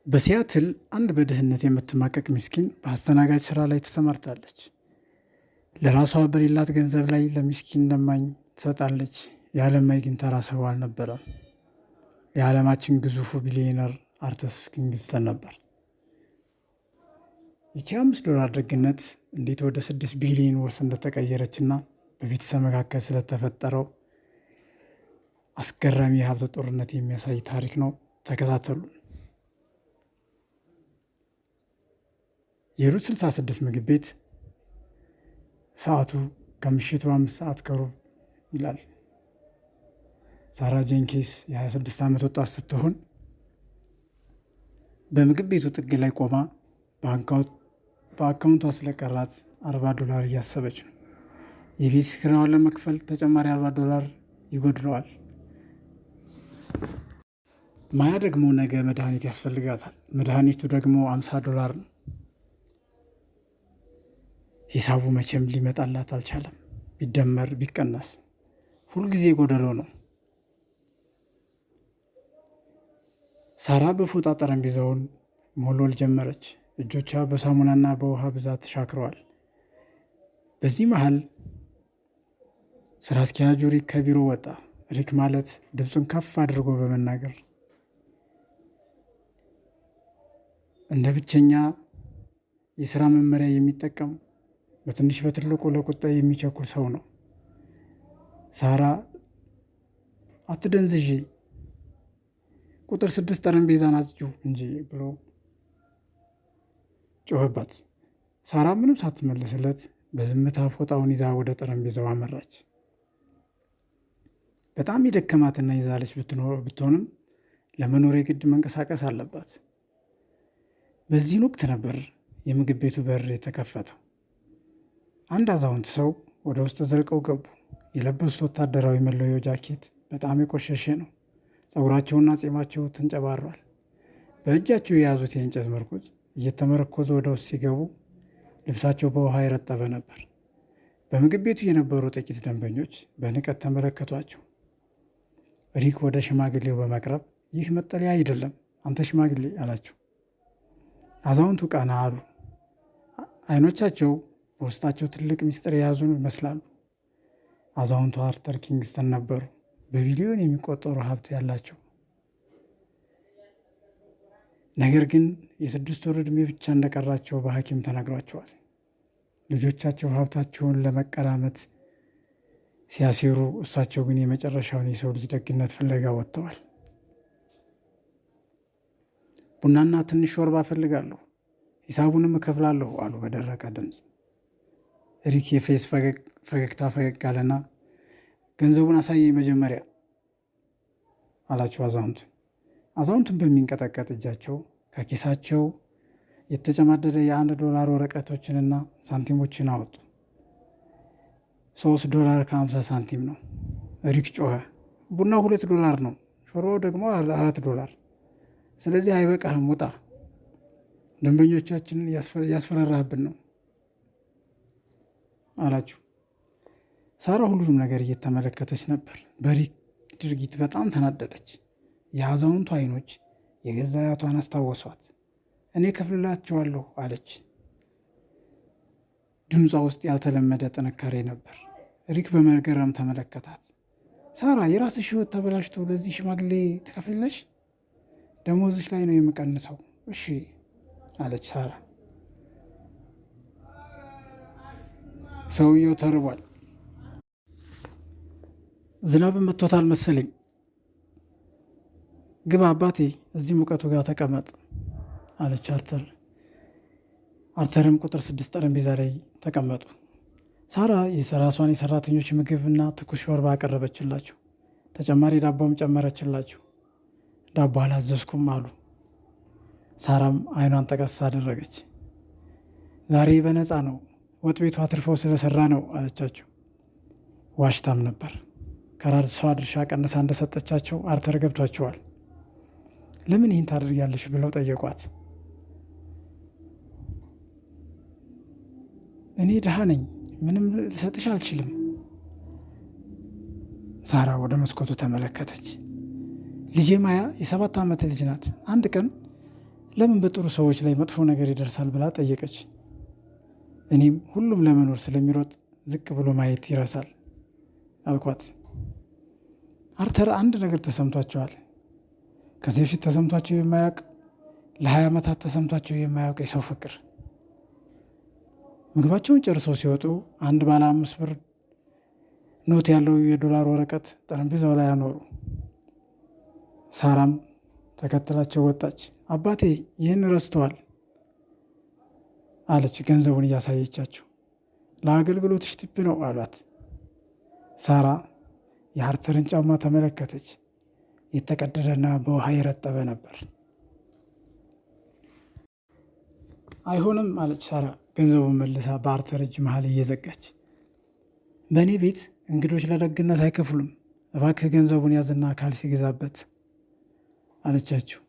በሲያትል አንድ በድህነት የምትማቀቅ ምስኪን በአስተናጋጅ ሥራ ላይ ተሰማርታለች። ለራሷ በሌላት ገንዘብ ላይ ለምስኪን ለማኝ ትሰጣለች። የዓለማይ ግን ተራ ሰው አልነበረም። የዓለማችን ግዙፉ ቢሊዮነር አርተስ ኪንግስተን ነበር። ይቺ $5 ደግነት እንዴት ወደ 6 ቢሊዮን ውርስ እንደተቀየረችና በቤተሰብ መካከል ስለተፈጠረው አስገራሚ የሀብት ጦርነት የሚያሳይ ታሪክ ነው። ተከታተሉ። የሩት 66 ምግብ ቤት ሰዓቱ ከምሽቱ 5:15 ይላል። ሳራ ጄንኪንስ የ26 ዓመት ወጣት ስትሆን በምግብ ቤቱ ጥግ ላይ ቆማ በአካውንቷ ስለቀራት $40 እያሰበች ነው። የቤት ኪራዩን ለመክፈል ተጨማሪ $40 ይጎድለዋል። ማያ ደግሞ ነገ መድኃኒት ያስፈልጋታል። መድኃኒቱ ደግሞ $50 ነው። ሂሳቡ መቼም ሊመጣላት አልቻለም። ቢደመር ቢቀነስ ሁልጊዜ ጎደሎ ነው። ሳራ በፎጣ ጠረጴዛውን መወልወል ጀመረች። እጆቿ በሳሙናና በውሃ ብዛት ተሻክረዋል። በዚህ መሃል ስራ አስኪያጁ ሪክ ከቢሮ ወጣ። ሪክ ማለት ድምፁን ከፍ አድርጎ በመናገር እንደ ብቸኛ የስራ መመሪያ የሚጠቀም በትንሽ በትልቁ ለቁጣ የሚቸኩል ሰው ነው። ሳራ አትደንዝዢ፣ ቁጥር 6 ጠረጴዛን አጽጂው እንጂ ብሎ ጮኸባት። ሳራ ምንም ሳትመልስለት በዝምታ ፎጣውን ይዛ ወደ ጠረጴዛው አመራች። በጣም የደከማትና ይዛለች ብትሆንም ለመኖር የግድ መንቀሳቀስ አለባት። በዚህን ወቅት ነበር የምግብ ቤቱ በር የተከፈተው። አንድ አዛውንት ሰው ወደ ውስጥ ዘልቀው ገቡ። የለበሱት ወታደራዊ መለዮ ጃኬት በጣም የቆሸሸ ነው። ፀጉራቸውና ጺማቸው ተንጨባሯል። በእጃቸው የያዙት የእንጨት መርኩዝ እየተመረኮዙ ወደ ውስጥ ሲገቡ ልብሳቸው በውሃ የረጠበ ነበር። በምግብ ቤቱ የነበሩ ጥቂት ደንበኞች በንቀት ተመለከቷቸው። ሪክ ወደ ሽማግሌው በመቅረብ ይህ መጠለያ አይደለም፣ አንተ ሽማግሌ አላቸው። አዛውንቱ ቀና አሉ። አይኖቻቸው በውስጣቸው ትልቅ ምስጢር የያዙ ይመስላሉ። አዛውንቱ አርተር ኪንግስተን ነበሩ። በቢሊዮን የሚቆጠሩ ሀብት ያላቸው፣ ነገር ግን የ6 ወር ዕድሜ ብቻ እንደቀራቸው በሐኪም ተነግሯቸዋል። ልጆቻቸው ሀብታቸውን ለመቀራመት ሲያሴሩ፣ እሳቸው ግን የመጨረሻውን የሰው ልጅ ደግነት ፍለጋ ወጥተዋል። ቡናና ትንሽ ሾርባ እፈልጋለሁ፣ ሂሳቡንም እከፍላለሁ አሉ በደረቀ ድምፅ። ሪክ የፌስ ፈገግታ ፈገግ አለና ገንዘቡን አሳየኝ መጀመሪያ አላቸው አዛውንቱን በሚንቀጠቀጥ እጃቸው ከኪሳቸው የተጨማደደ $1 ወረቀቶችንና ሳንቲሞችን አወጡ። $3.50 ነው። ሪክ ጮኸ። ቡናው $2 ነው፣ ሾርባው ደግሞ $4። ስለዚህ አይበቃህም፣ ውጣ። ደንበኞቻችንን እያስፈራራህብን ነው አላችሁ። ሳራ ሁሉንም ነገር እየተመለከተች ነበር። በሪክ ድርጊት በጣም ተናደደች። የአዛውንቱ አይኖች የገዛ አያቷን አስታወሷት። እኔ ከፍልላቸዋለሁ አለች። ድምጿ ውስጥ ያልተለመደ ጥንካሬ ነበር። ሪክ በመገረም ተመለከታት። ሳራ፣ የራስሽ ሕይወት ተበላሽቶ ለዚህ ሽማግሌ ትከፍላለሽ? ደሞዝሽ ላይ ነው የምቀንሰው። እሺ አለች ሳራ። ሰውየው ተርቧል። ዝናብ መጥቶታል መሰለኝ። ግባ አባቴ፣ እዚህ ሙቀቱ ጋር ተቀመጥ አለች አርተር። አርተርም ቁጥር 6 ጠረጴዛ ላይ ተቀመጡ። ሳራ የራሷን የሰራተኞች ምግብና ትኩስ ሾርባ አቀረበችላቸው። ተጨማሪ ዳቦም ጨመረችላቸው። ዳቦ አላዘዝኩም አሉ። ሳራም አይኗን ጠቀስ አደረገች። ዛሬ በነፃ ነው፣ ወጥ ቤቱ አትርፈው ስለሰራ ነው አለቻቸው። ዋሽታም ነበር። ከራሷ ድርሻ ቀንሳ እንደሰጠቻቸው አርተር ገብቷቸዋል። ለምን ይህን ታደርጊያለሽ ብለው ጠየቋት። እኔ ድሃ ነኝ፣ ምንም ልሰጥሽ አልችልም። ሳራ ወደ መስኮቱ ተመለከተች። ልጄ ማያ የ7 ዓመት ልጅ ናት። አንድ ቀን ለምን በጥሩ ሰዎች ላይ መጥፎ ነገር ይደርሳል ብላ ጠየቀች። እኔም ሁሉም ለመኖር ስለሚሮጥ ዝቅ ብሎ ማየት ይረሳል አልኳት። አርተር አንድ ነገር ተሰምቷቸዋል። ከዚህ በፊት ተሰምቷቸው የማያውቅ ለ20 ዓመታት ተሰምቷቸው የማያውቅ የሰው ፍቅር። ምግባቸውን ጨርሰው ሲወጡ አንድ ባለ 5 ብር ኖት ያለው የዶላር ወረቀት ጠረጴዛው ላይ አኖሩ። ሳራም ተከትላቸው ወጣች። አባቴ ይህን ረስተዋል አለች ገንዘቡን እያሳየቻቸው። ለአገልግሎትሽ ቲፕ ነው አሏት። ሳራ የአርተርን ጫማ ተመለከተች። የተቀደደና በውሃ የረጠበ ነበር። አይሆንም አለች ሳራ ገንዘቡን መልሳ በአርተር እጅ መሀል እየዘጋች። በእኔ ቤት እንግዶች ለደግነት አይከፍሉም። እባክህ ገንዘቡን ያዝና ካልሲ ግዛበት አለቻቸው።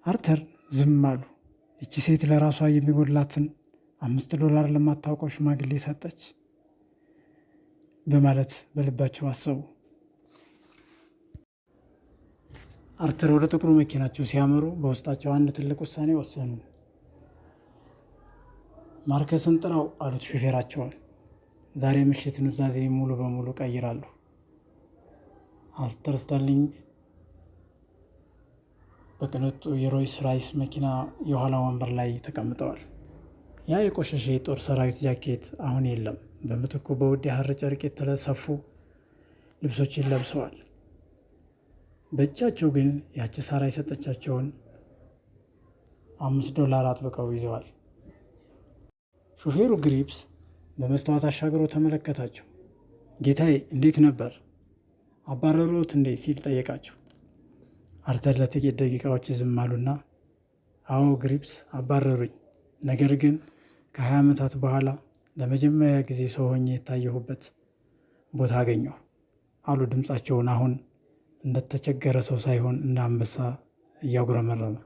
አርተር ዝም አሉ። ይቺ ሴት ለራሷ የሚጎድላትን $5 ለማታውቀው ሽማግሌ ሰጠች በማለት በልባቸው አሰቡ። አርተር ወደ ጥቁሩ መኪናቸው ሲያመሩ በውስጣቸው አንድ ትልቅ ውሳኔ ወሰኑ። ማርከስን ጥራው አሉት ሹፌራቸውን። ዛሬ ምሽት ኑዛዜ ሙሉ በሙሉ ቀይራለሁ። አርተር ስተርሊንግ በቅንጡ የሮይስ ራይስ መኪና የኋላ ወንበር ላይ ተቀምጠዋል። ያ የቆሸሸ የጦር ሰራዊት ጃኬት አሁን የለም። በምትኩ በውድ የሐር ጨርቅ የተሰፉ ልብሶችን ለብሰዋል። በእጃቸው ግን ያቺ ሳራ የሰጠቻቸውን $5 አጥብቀው ይዘዋል። ሹፌሩ ግሪፕስ በመስታወት አሻግሮ ተመለከታቸው። ጌታዬ እንዴት ነበር? አባረሮት እንዴ ሲል ጠየቃቸው። አርተር ለጥቂት ደቂቃዎች ዝም አሉና አዎ ግሪፕስ አባረሩኝ፣ ነገር ግን ከ20 ዓመታት በኋላ ለመጀመሪያ ጊዜ ሰው ሆኜ የታየሁበት ቦታ አገኘሁ አሉ። ድምፃቸውን አሁን እንደተቸገረ ሰው ሳይሆን እንደ አንበሳ እያጉረመረመ።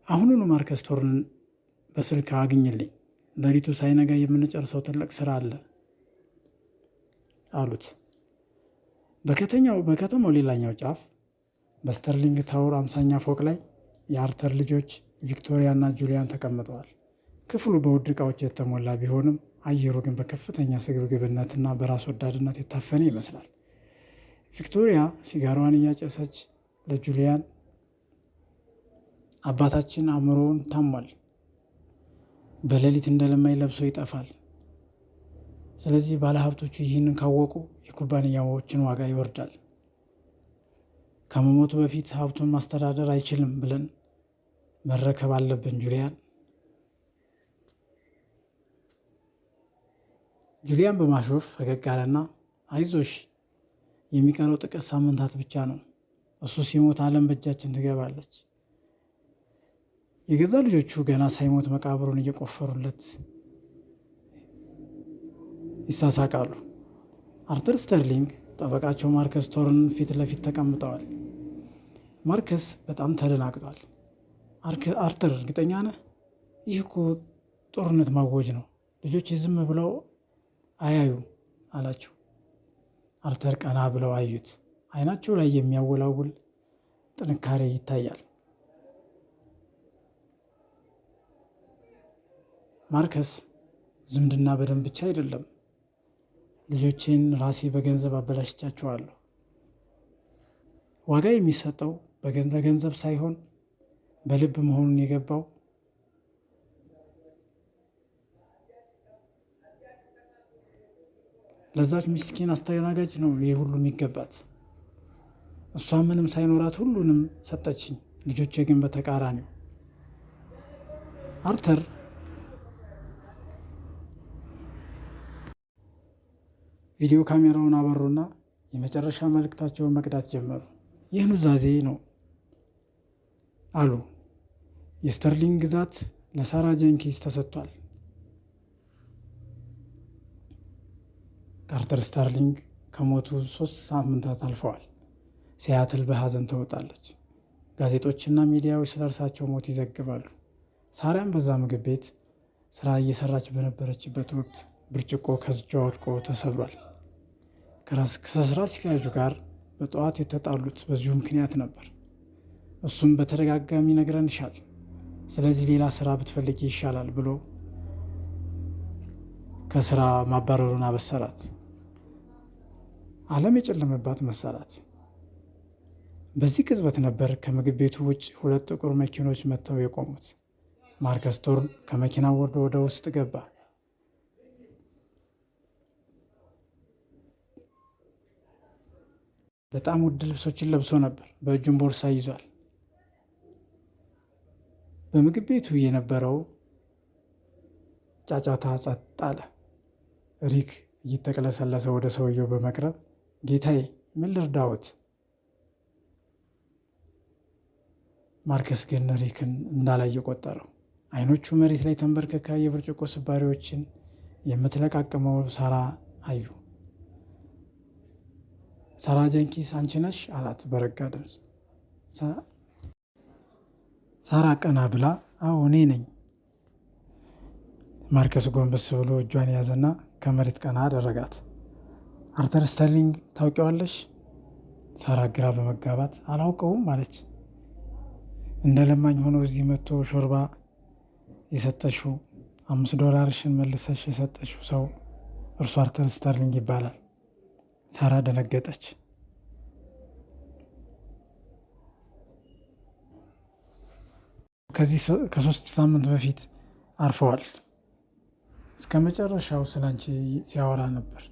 አሁኑኑ ማርከስ ቶርንን በስልክ አግኝልኝ፣ ሌሊቱ ሳይነጋ የምንጨርሰው ትልቅ ስራ አለ አሉት። በከተማው ሌላኛው ጫፍ በስተርሊንግ ታወር 50ኛ ፎቅ ላይ የአርተር ልጆች ቪክቶሪያ እና ጁሊያን ተቀምጠዋል። ክፍሉ በውድ ዕቃዎች የተሞላ ቢሆንም አየሩ ግን በከፍተኛ ስግብግብነትና በራስ ወዳድነት የታፈነ ይመስላል። ቪክቶሪያ ሲጋራዋን እያጨሰች ለጁሊያን አባታችን አእምሮውን ታሟል፣ በሌሊት እንደለማኝ ለብሶ ይጠፋል። ስለዚህ ባለሀብቶቹ ይህንን ካወቁ የኩባንያዎችን ዋጋ ይወርዳል። ከመሞቱ በፊት ሀብቱን ማስተዳደር አይችልም ብለን መረከብ አለብን ጁሊያን። ጁሊያን በማሾፍ ፈገግ አለና አይዞሽ፣ የሚቀረው ጥቂት ሳምንታት ብቻ ነው። እሱ ሲሞት ዓለም በእጃችን ትገባለች። የገዛ ልጆቹ ገና ሳይሞት መቃብሩን እየቆፈሩለት ይሳሳቃሉ። አርተር ስተርሊንግ ጠበቃቸው ማርከስ ቶርን ፊት ለፊት ተቀምጠዋል። ማርከስ በጣም ተደናግጧል። አርተር እርግጠኛ ነህ? ይህ እኮ ጦርነት ማወጅ ነው። ልጆች ዝም ብለው አያዩም አላቸው። አርተር ቀና ብለው አዩት። አይናቸው ላይ የሚያወላውል ጥንካሬ ይታያል። ማርከስ ዝምድና በደንብ ብቻ አይደለም፣ ልጆቼን ራሴ በገንዘብ አበላሽቻቸዋለሁ። ዋጋ የሚሰጠው ለገንዘብ ሳይሆን በልብ መሆኑን የገባው ለዛች ምስኪን አስተናጋጅ ነው ይህ ሁሉ የሚገባት። እሷ ምንም ሳይኖራት ሁሉንም ሰጠችኝ፣ ልጆቼ ግን በተቃራኒው። አርተር ቪዲዮ ካሜራውን አበሩና የመጨረሻ መልእክታቸውን መቅዳት ጀመሩ። ይህ ኑዛዜ ነው አሉ። የስተርሊንግ ግዛት ለሳራ ጄንኪንስ ተሰጥቷል። አርተር ስተርሊንግ ከሞቱ 3 ሳምንታት አልፈዋል። ሲያትል በሐዘን ተውጣለች። ጋዜጦችና ሚዲያዎች ስለ እርሳቸው ሞት ይዘግባሉ። ሳራም በዛ ምግብ ቤት ስራ እየሰራች በነበረችበት ወቅት ብርጭቆ ከእጇ ወድቆ ተሰብሯል። ከስራ አስኪያጁ ጋር በጠዋት የተጣሉት በዚሁ ምክንያት ነበር። እሱም በተደጋጋሚ ነግረንሻል፣ ስለዚህ ሌላ ስራ ብትፈልጊ ይሻላል ብሎ ከስራ ማባረሩን አበሰራት። ዓለም የጨለመባት መሰላት። በዚህ ቅጽበት ነበር ከምግብ ቤቱ ውጭ 2 ጥቁር መኪኖች መጥተው የቆሙት። ማርከስ ቶርን ከመኪናው ወርዶ ወደ ውስጥ ገባ። በጣም ውድ ልብሶችን ለብሶ ነበር። በእጁም ቦርሳ ይዟል። በምግብ ቤቱ የነበረው ጫጫታ ጸጥ አለ። ሪክ እየተቅለሰለሰ ወደ ሰውየው በመቅረብ ጌታዬ፣ ምን ልርዳዎት? ማርከስ ግን ሪክን እንዳላየ ቆጠረው። አይኖቹ መሬት ላይ ተንበርክካ የብርጭቆ ስባሪዎችን የምትለቃቅመው ሳራ አዩ። ሳራ ጀንኪንስ አንቺ ነሽ? አላት በረጋ ድምፅ። ሳራ ቀና ብላ አዎ እኔ ነኝ። ማርከስ ጎንበስ ብሎ እጇን ያዘና ከመሬት ቀና አደረጋት። አርተር ስተርሊንግ ታውቂዋለሽ? ሳራ ግራ በመጋባት አላውቀውም አለች። እንደ ለማኝ ሆኖ እዚህ መጥቶ ሾርባ የሰጠሽው $5 መልሰሽ የሰጠሽው ሰው እርሱ አርተር ስተርሊንግ ይባላል። ሳራ ደነገጠች። ከ3 ሳምንት በፊት አርፈዋል። እስከ መጨረሻው ስላንቺ ሲያወራ ነበር።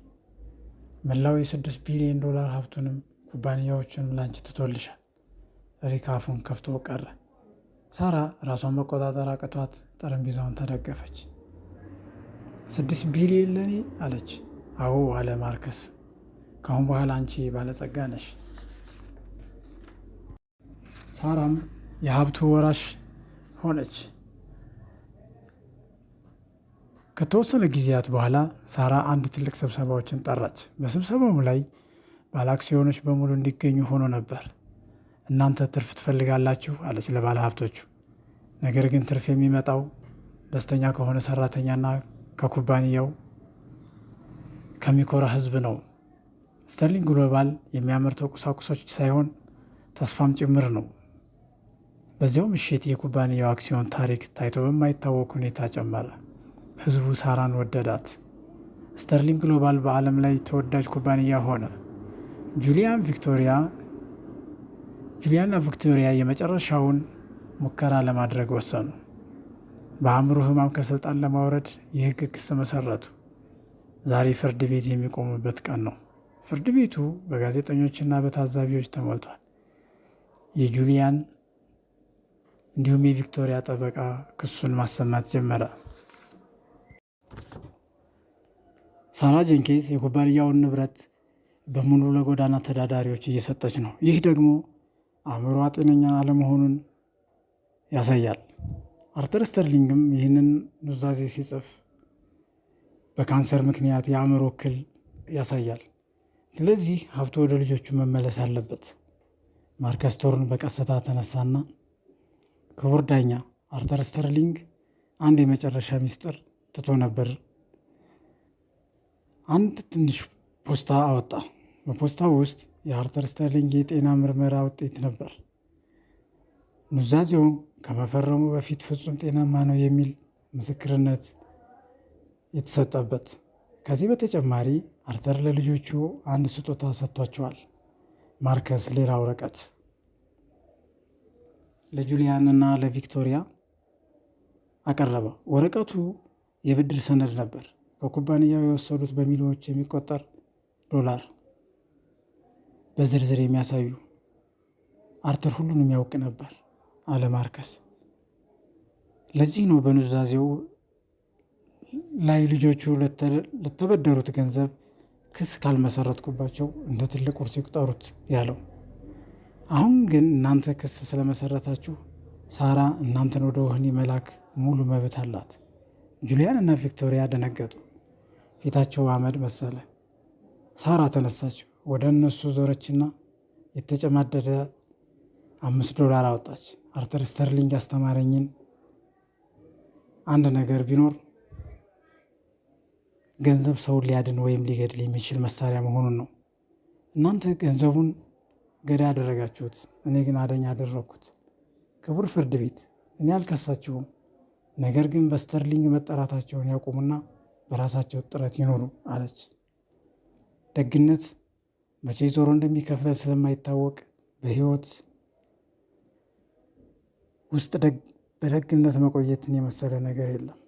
መላው የ$6 ቢሊዮን ሀብቱንም ኩባንያዎቹንም ላንቺ ትቶልሻል። ሪክ አፉን ከፍቶ ቀረ። ሳራ ራሷን መቆጣጠር አቅቷት ጠረጴዛውን ተደገፈች። 6 ቢሊዮን ለእኔ አለች። አዎ አለ ማርከስ። ከአሁን በኋላ አንቺ ባለጸጋ ነሽ። ሳራም የሀብቱ ወራሽ ሆነች። ከተወሰነ ጊዜያት በኋላ ሳራ አንድ ትልቅ ስብሰባዎችን ጠራች። በስብሰባው ላይ ባለ አክሲዮኖች በሙሉ እንዲገኙ ሆኖ ነበር። እናንተ ትርፍ ትፈልጋላችሁ አለች ለባለ ሀብቶቹ። ነገር ግን ትርፍ የሚመጣው ደስተኛ ከሆነ ሰራተኛና ከኩባንያው ከሚኮራ ሕዝብ ነው። ስተርሊንግ ግሎባል የሚያመርተው ቁሳቁሶች ሳይሆን ተስፋም ጭምር ነው። በዚያው ምሽት የኩባንያው አክሲዮን ታሪክ ታይቶ በማይታወቅ ሁኔታ ጨመረ። ሕዝቡ ሳራን ወደዳት። ስተርሊንግ ግሎባል በዓለም ላይ ተወዳጅ ኩባንያ ሆነ። ጁሊያና ቪክቶሪያ የመጨረሻውን ሙከራ ለማድረግ ወሰኑ። በአእምሮ ህማም ከስልጣን ለማውረድ የህግ ክስ መሰረቱ። ዛሬ ፍርድ ቤት የሚቆሙበት ቀን ነው። ፍርድ ቤቱ በጋዜጠኞችና በታዛቢዎች ተሞልቷል። የጁሊያን እንዲሁም የቪክቶሪያ ጠበቃ ክሱን ማሰማት ጀመረ። ሳራ ጀንኪንስ የኩባንያውን ንብረት በሙሉ ለጎዳና ተዳዳሪዎች እየሰጠች ነው። ይህ ደግሞ አእምሮዋ ጤነኛ አለመሆኑን ያሳያል። አርተር ስተርሊንግም ይህንን ኑዛዜ ሲጽፍ በካንሰር ምክንያት የአእምሮ እክል ያሳያል። ስለዚህ ሀብቱ ወደ ልጆቹ መመለስ አለበት። ማርከስ ቶርን በቀስታ ተነሳና ክቡር ዳኛ፣ አርተር ስተርሊንግ አንድ የመጨረሻ ሚስጥር ትቶ ነበር። አንድ ትንሽ ፖስታ አወጣ። በፖስታው ውስጥ የአርተር ስተርሊንግ የጤና ምርመራ ውጤት ነበር። ኑዛዜውን ከመፈረሙ በፊት ፍጹም ጤናማ ነው የሚል ምስክርነት የተሰጠበት። ከዚህ በተጨማሪ አርተር ለልጆቹ አንድ ስጦታ ሰጥቷቸዋል። ማርከስ ሌላ ወረቀት ለጁሊያን እና ለቪክቶሪያ አቀረበ። ወረቀቱ የብድር ሰነድ ነበር። ከኩባንያው የወሰዱት በሚሊዮኖች የሚቆጠር $። በዝርዝር የሚያሳዩ አርተር ሁሉንም ያውቅ ነበር አለ ማርከስ። ለዚህ ነው በኑዛዜው ላይ ልጆቹ ለተበደሩት ገንዘብ ክስ ካልመሰረትኩባቸው እንደ ትልቅ ውርስ ይቁጠሩት ያለው። አሁን ግን እናንተ ክስ ስለመሰረታችሁ ሳራ እናንተን ወደ ወህኒ መላክ ሙሉ መብት አላት። ጁሊያን እና ቪክቶሪያ ደነገጡ። ፊታቸው አመድ መሰለ። ሳራ ተነሳች፣ ወደ እነሱ ዞረችና የተጨማደደ $5 አወጣች። አርተር ስተርሊንግ ያስተማረኝን አንድ ነገር ቢኖር ገንዘብ ሰውን ሊያድን ወይም ሊገድል የሚችል መሳሪያ መሆኑን ነው። እናንተ ገንዘቡን ገዳይ ያደረጋችሁት፣ እኔ ግን አደኝ አደረግኩት። ክቡር ፍርድ ቤት እኔ አልከሳችሁም፣ ነገር ግን በስተርሊንግ መጠራታቸውን ያቁሙና በራሳቸው ጥረት ይኖሩ አለች። ደግነት መቼ ዞሮ እንደሚከፍለ ስለማይታወቅ በህይወት ውስጥ በደግነት መቆየትን የመሰለ ነገር የለም።